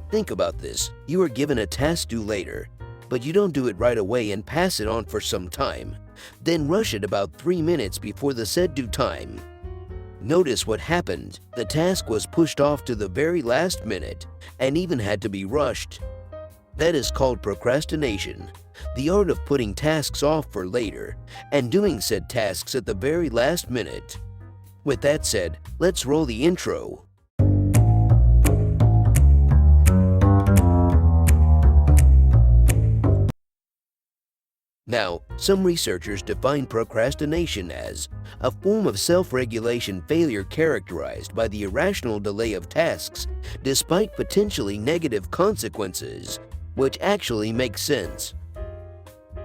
Think about this. You are given a task due later, but you don't do it right away and pass it on for some time, then rush it about 3 minutes before the said due time. Notice what happened. The task was pushed off to the very last minute and even had to be rushed. That is called procrastination, the art of putting tasks off for later and doing said tasks at the very last minute. With that said, let's roll the intro. Now, some researchers define procrastination as a form of self-regulation failure characterized by the irrational delay of tasks despite potentially negative consequences, which actually makes sense.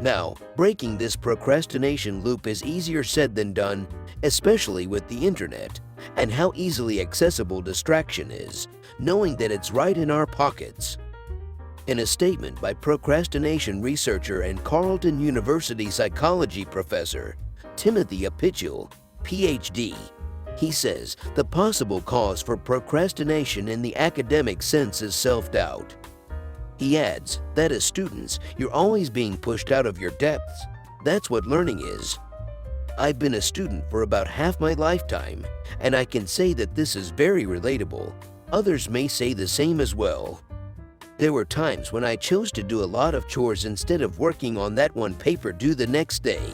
Now, breaking this procrastination loop is easier said than done, especially with the internet and how easily accessible distraction is, knowing that it's right in our pockets. In a statement by procrastination researcher and Carleton University psychology professor Timothy Apicul, Ph.D., he says the possible cause for procrastination in the academic sense is self-doubt. He adds that as students, you're always being pushed out of your depths. That's what learning is. I've been a student for about half my lifetime, and I can say that this is very relatable. Others may say the same as well. There were times when I chose to do a lot of chores instead of working on that one paper due the next day.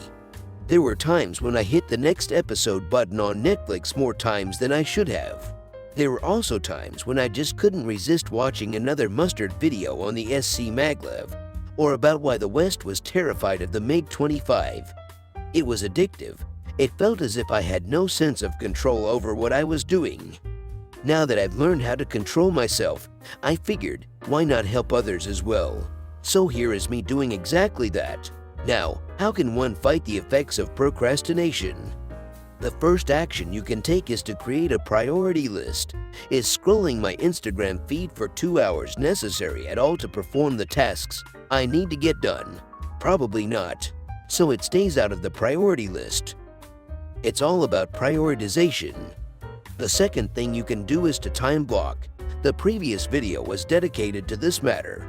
There were times when I hit the next episode button on Netflix more times than I should have. There were also times when I just couldn't resist watching another mustard video on the SC Maglev, or about why the West was terrified of the MiG-25. It was addictive. It felt as if I had no sense of control over what I was doing. Now that I've learned how to control myself, I figured, why not help others as well? So here is me doing exactly that. Now, how can one fight the effects of procrastination? The first action you can take is to create a priority list. Is scrolling my Instagram feed for 2 hours necessary at all to perform the tasks I need to get done? Probably not. So it stays out of the priority list. It's all about prioritization. The second thing you can do is to time block. The previous video was dedicated to this matter.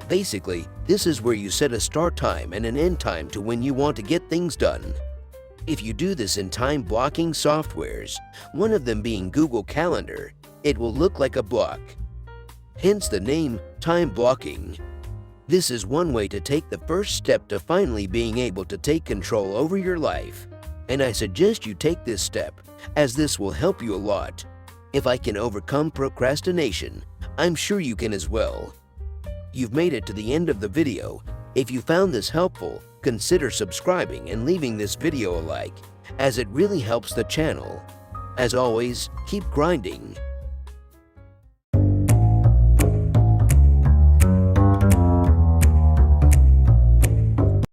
Basically, this is where you set a start time and an end time to when you want to get things done. If you do this in time blocking softwares, one of them being Google Calendar, it will look like a block. Hence the name time blocking. This is one way to take the first step to finally being able to take control over your life. And I suggest you take this step, as this will help you a lot. If I can overcome procrastination, I'm sure you can as well. You've made it to the end of the video. If you found this helpful, consider subscribing and leaving this video a like, as it really helps the channel. As always, keep grinding.